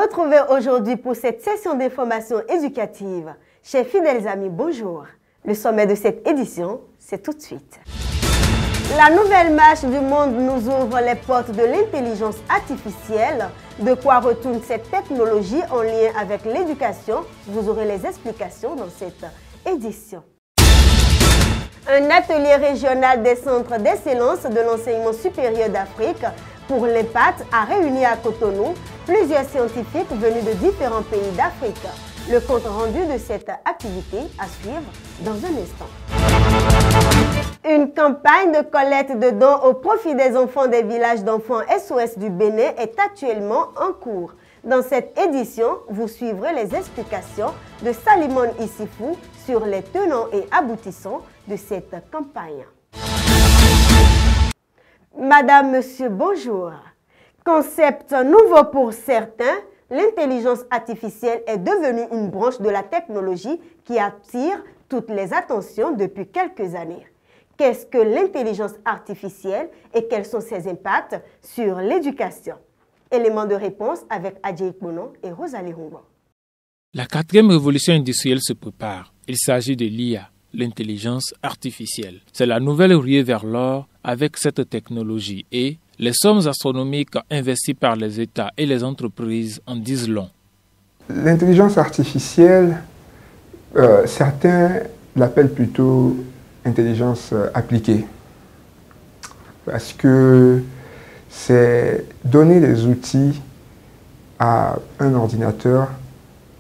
retrouvez aujourd'hui pour cette session d'information éducative. Chers fidèles amis, bonjour. Le sommet de cette édition, c'est tout de suite. La nouvelle marche du monde nous ouvre les portes de l'intelligence artificielle. De quoi retourne cette technologie en lien avec l'éducation? Vous aurez les explications dans cette édition. Un atelier régional des centres d'excellence de l'enseignement supérieur d'Afrique pour l'impact a réuni à Cotonou plusieurs scientifiques venus de différents pays d'Afrique. Le compte rendu de cette activité à suivre dans un instant. Une campagne de collecte de dons au profit des enfants des villages d'enfants SOS du Bénin est actuellement en cours. Dans cette édition, vous suivrez les explications de Salimon Issifou sur les tenants et aboutissants de cette campagne. Madame, Monsieur, bonjour. Concept nouveau pour certains, l'intelligence artificielle est devenue une branche de la technologie qui attire toutes les attentions depuis quelques années. Qu'est-ce que l'intelligence artificielle et quels sont ses impacts sur l'éducation? Élément de réponse avec Adjei Bonon et Rosalie Rumba. La quatrième révolution industrielle se prépare. Il s'agit de l'IA, l'intelligence artificielle. C'est la nouvelle ruée vers l'or avec cette technologie et les sommes astronomiques investies par les États et les entreprises en disent long. L'intelligence artificielle, certains l'appellent plutôt intelligence appliquée parce que c'est donner des outils à un ordinateur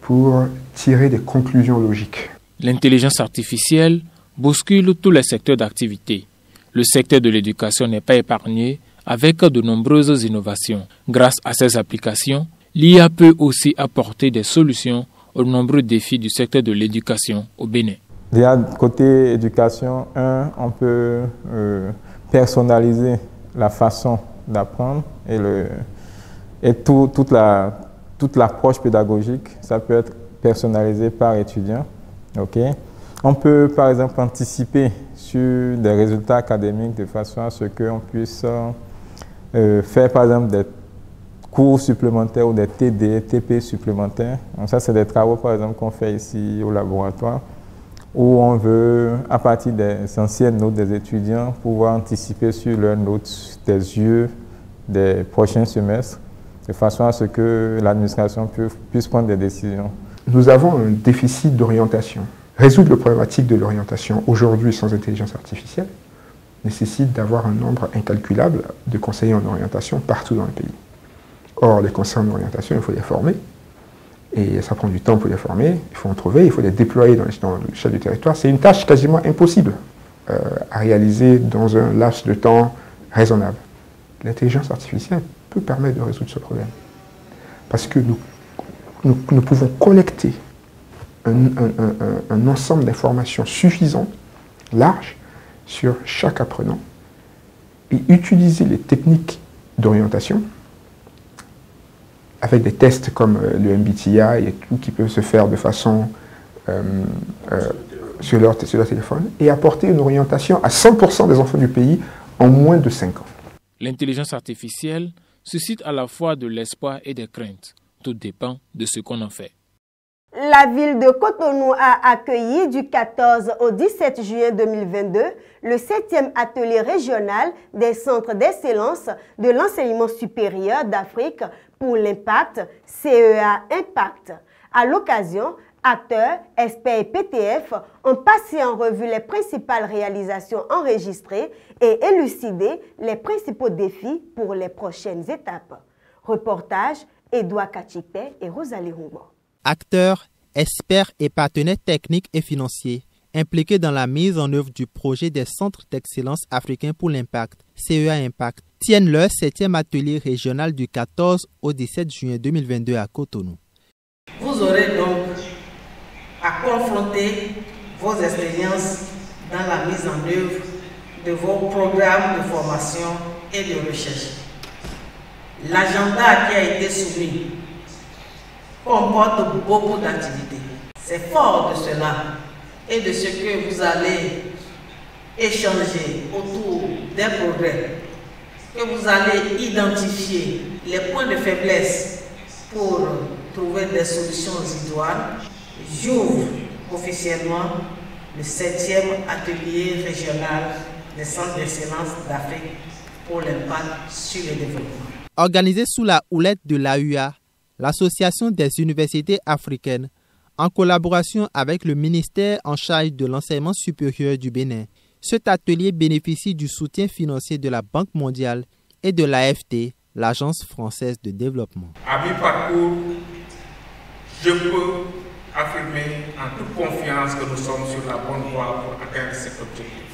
pour tirer des conclusions logiques. L'intelligence artificielle bouscule tous les secteurs d'activité. Le secteur de l'éducation n'est pas épargné avec de nombreuses innovations. Grâce à ces applications, l'IA peut aussi apporter des solutions aux nombreux défis du secteur de l'éducation au Bénin. Déjà, côté éducation, on peut personnaliser la façon d'apprendre et toute l'approche pédagogique, ça peut être personnalisé par étudiant. Okay. On peut par exemple anticiper sur des résultats académiques de façon à ce qu'on puisse faire par exemple des cours supplémentaires ou des TD, TP supplémentaires. Donc ça, c'est des travaux par exemple qu'on fait ici au laboratoire où on veut, à partir des anciennes notes des étudiants, pouvoir anticiper sur leurs notes des yeux des prochains semestres, de façon à ce que l'administration puisse prendre des décisions. Nous avons un déficit d'orientation. Résoudre la problématique de l'orientation aujourd'hui sans intelligence artificielle nécessite d'avoir un nombre incalculable de conseillers en orientation partout dans le pays. Or, les conseillers en orientation, il faut les former. Et ça prend du temps pour les former, il faut en trouver, il faut les déployer dans l'échelle du territoire. C'est une tâche quasiment impossible à réaliser dans un laps de temps raisonnable. L'intelligence artificielle peut permettre de résoudre ce problème. Parce que nous pouvons collecter un ensemble d'informations suffisant, large, sur chaque apprenant et utiliser les techniques d'orientation avec des tests comme le MBTI et tout qui peut se faire de façon sur leur téléphone et apporter une orientation à 100% des enfants du pays en moins de 5 ans. L'intelligence artificielle suscite à la fois de l'espoir et des craintes. Tout dépend de ce qu'on en fait. La ville de Cotonou a accueilli du 14 au 17 juillet 2022 le 7e atelier régional des centres d'excellence de l'enseignement supérieur d'Afrique pour l'impact, CEA Impact. À l'occasion, acteurs, experts et PTF ont passé en revue les principales réalisations enregistrées et élucidé les principaux défis pour les prochaines étapes. Reportage, Edouard Kachipé et Rosalie Rumba. Acteurs, experts et partenaires techniques et financiers impliqués dans la mise en œuvre du projet des centres d'excellence africains pour l'impact, CEA Impact, tiennent leur 7e atelier régional du 14 au 17 juin 2022 à Cotonou. Vous aurez donc à confronter vos expériences dans la mise en œuvre de vos programmes de formation et de recherche. L'agenda qui a été soumis comporte beaucoup d'activités. C'est fort de cela et de ce que vous allez échanger autour des progrès, que vous allez identifier les points de faiblesse pour trouver des solutions idoines, j'ouvre officiellement le 7e atelier régional des centres d'excellence d'Afrique pour l'impact sur le développement. Organisé sous la houlette de l'AUA, l'Association des universités africaines, en collaboration avec le ministère en charge de l'enseignement supérieur du Bénin, cet atelier bénéficie du soutien financier de la Banque mondiale et de l'AFD, l'Agence française de développement. À mi-parcours, je peux affirmer en toute confiance que nous sommes sur la bonne voie pour atteindre cet objectif,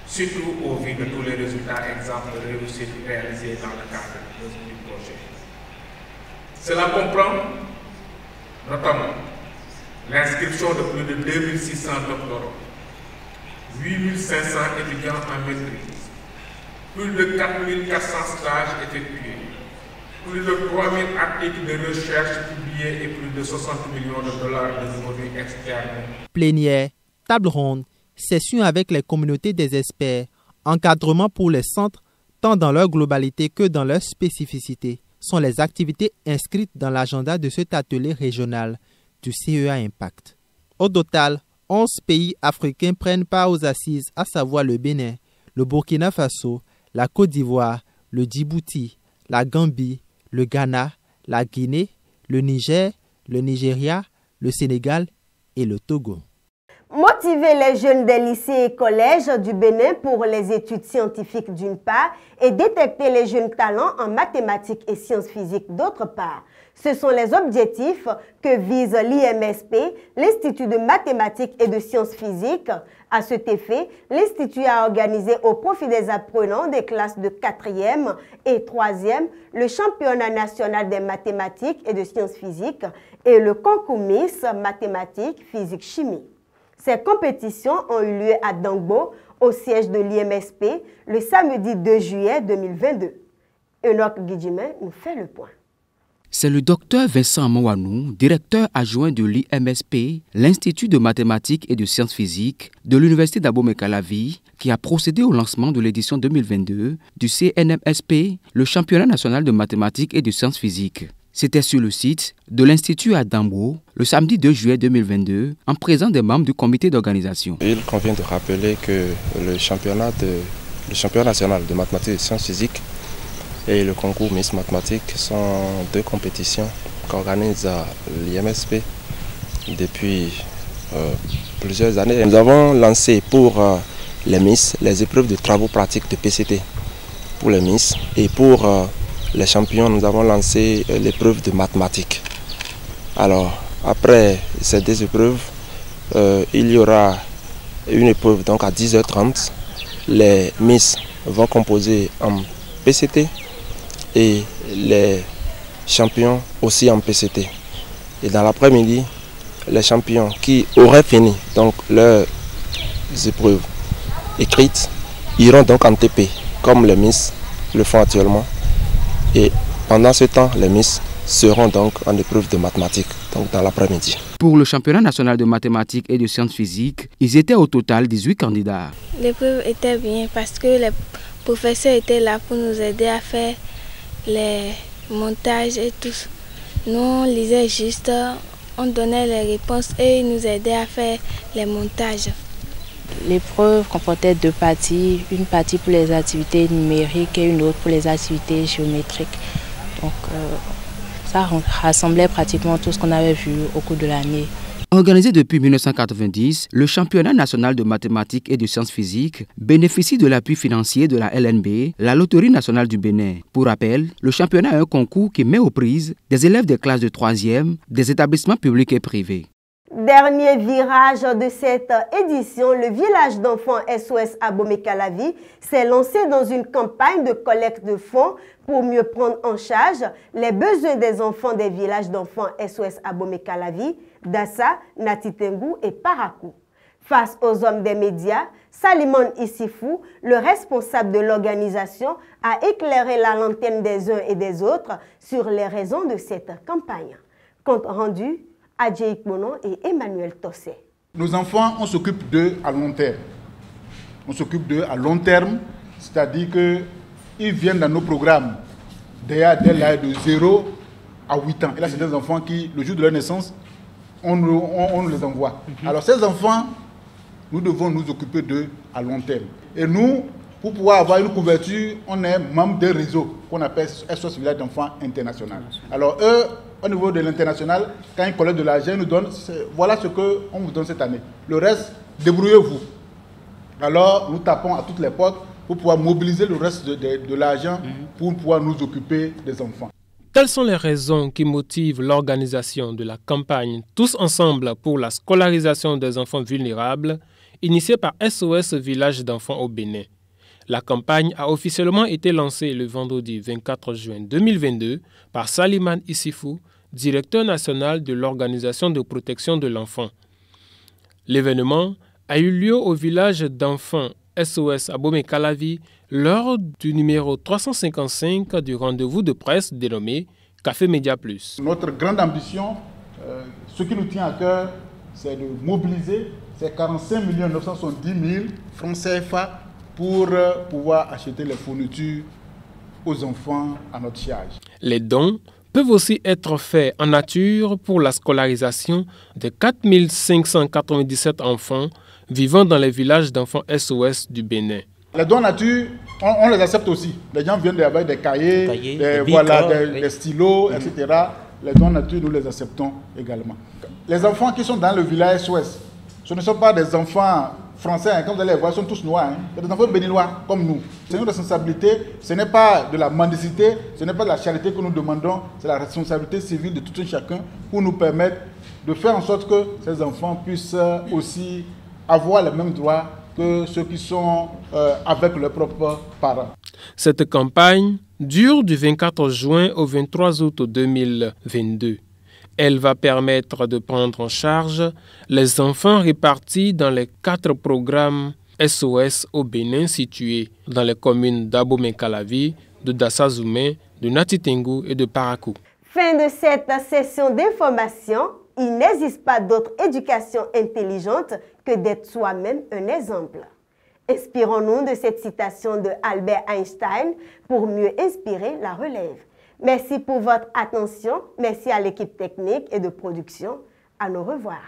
surtout au vu de tous les résultats exemples de réussite réalisés dans le cadre du projet. Cela comprend notamment l'inscription de plus de 2600 doctorants, 8500 étudiants en maîtrise, plus de 4400 stages effectués, plus de 3000 articles de recherche publiés et plus de 60 millions de dollars de revenus externes. Plénière, table ronde, session avec les communautés des experts, encadrement pour les centres, tant dans leur globalité que dans leur spécificité, sont les activités inscrites dans l'agenda de cet atelier régional du CEA Impact. Au total, 11 pays africains prennent part aux assises, à savoir le Bénin, le Burkina Faso, la Côte d'Ivoire, le Djibouti, la Gambie, le Ghana, la Guinée, le Niger, le Nigeria, le Sénégal et le Togo. Motiver les jeunes des lycées et collèges du Bénin pour les études scientifiques d'une part et détecter les jeunes talents en mathématiques et sciences physiques d'autre part. Ce sont les objectifs que vise l'IMSP, l'Institut de mathématiques et de sciences physiques. À cet effet, l'Institut a organisé au profit des apprenants des classes de 4e et 3e le championnat national des mathématiques et de sciences physiques et le concours Miss mathématiques, physique, chimie. Ces compétitions ont eu lieu à Dangbo, au siège de l'IMSP, le samedi 2 juillet 2022. Enoch Guidjimen nous fait le point. C'est le docteur Vincent Mouanou, directeur adjoint de l'IMSP, l'Institut de mathématiques et de sciences physiques de l'Université d'Abomey-Calavi, qui a procédé au lancement de l'édition 2022 du CNMSP, le championnat national de mathématiques et de sciences physiques. C'était sur le site de l'Institut à Dangbo, le samedi 2 juillet 2022, en présence des membres du comité d'organisation. Il convient de rappeler que le championnat national de mathématiques et de sciences physiques et le concours Miss Mathématiques sont deux compétitions qu'organise l'IMSP depuis plusieurs années. Nous avons lancé pour les Miss les épreuves de travaux pratiques de PCT pour les Miss et pour les champions, nous avons lancé l'épreuve de mathématiques. Alors, après ces deux épreuves, il y aura une épreuve donc à 10h30. Les Miss vont composer en PCT et les champions aussi en PCT. Et dans l'après-midi, les champions qui auraient fini donc leurs épreuves écrites iront donc en TP, comme les Miss le font actuellement. Et pendant ce temps, les Miss seront donc en épreuve de mathématiques, donc dans l'après-midi. Pour le championnat national de mathématiques et de sciences physiques, ils étaient au total 18 candidats. L'épreuve était bien parce que les professeurs étaient là pour nous aider à faire les montages et tout. Nous, on lisait juste, on donnait les réponses et ils nous aidaient à faire les montages. L'épreuve comportait deux parties, une partie pour les activités numériques et une autre pour les activités géométriques. Donc ça rassemblait pratiquement tout ce qu'on avait vu au cours de l'année. Organisé depuis 1990, le championnat national de mathématiques et de sciences physiques bénéficie de l'appui financier de la LNB, la Loterie nationale du Bénin. Pour rappel, le championnat est un concours qui met aux prises des élèves des classes de 3e, des établissements publics et privés. Dernier virage de cette édition, le village d'enfants SOS Abomey-Calavi s'est lancé dans une campagne de collecte de fonds pour mieux prendre en charge les besoins des enfants des villages d'enfants SOS Abomey-Calavi, Dassa, Natitengu et Parakou. Face aux hommes des médias, Salimon Issifou, le responsable de l'organisation, a éclairé la lanterne des uns et des autres sur les raisons de cette campagne. Compte rendu, Adjei Bonon et Emmanuel Tossé. Nos enfants, on s'occupe d'eux à long terme. On s'occupe d'eux à long terme, c'est-à-dire qu'ils viennent dans nos programmes dès l'âge de 0 à 8 ans. Et là, c'est des enfants qui, le jour de leur naissance, on nous les envoie. Alors, ces enfants, nous devons nous occuper d'eux à long terme. Et nous, pour pouvoir avoir une couverture, on est membre d'un réseau qu'on appelle SOS Village d'enfants international. Alors, eux, au niveau de l'international, quand ils collectent de l'argent, ils nous donnent, voilà ce qu'on vous donne cette année. Le reste, débrouillez-vous. Alors, nous tapons à toutes les portes pour pouvoir mobiliser le reste de l'argent pour pouvoir nous occuper des enfants. Telles sont les raisons qui motivent l'organisation de la campagne Tous ensemble pour la scolarisation des enfants vulnérables, initiée par SOS Village d'enfants au Bénin. La campagne a officiellement été lancée le vendredi 24 juin 2022 par Saliman Issifou, directeur national de l'Organisation de protection de l'enfant. L'événement a eu lieu au village d'enfants SOS à Abomey-Calavi lors du numéro 355 du rendez-vous de presse dénommé Café Média Plus. Notre grande ambition, ce qui nous tient à cœur, c'est de mobiliser ces 45 970 000 francs CFA pour pouvoir acheter les fournitures aux enfants à notre charge. Les dons peuvent aussi être faits en nature pour la scolarisation de 4 597 enfants vivant dans les villages d'enfants SOS du Bénin. Les dons en nature, on les accepte aussi. Les gens viennent avec des cahiers, des stylos, etc. Les dons en nature, nous les acceptons également. Les enfants qui sont dans le village SOS, ce ne sont pas des enfants français, hein, comme vous allez les voir, ils sont tous noirs. Hein. C'est des enfants béninois comme nous. C'est une responsabilité, ce n'est pas de la mendicité, ce n'est pas de la charité que nous demandons, c'est la responsabilité civile de tout un chacun pour nous permettre de faire en sorte que ces enfants puissent aussi avoir les mêmes droits que ceux qui sont avec leurs propres parents. Cette campagne dure du 24 juin au 23 août 2022. Elle va permettre de prendre en charge les enfants répartis dans les 4 programmes SOS au Bénin situés dans les communes d'Abomey-Calavi, de Dassazoumé, de Natitengu et de Parakou. Fin de cette session d'information. Il n'existe pas d'autre éducation intelligente que d'être soi-même un exemple. Inspirons-nous de cette citation de Albert Einstein pour mieux inspirer la relève. Merci pour votre attention. Merci à l'équipe technique et de production. À nos revoir.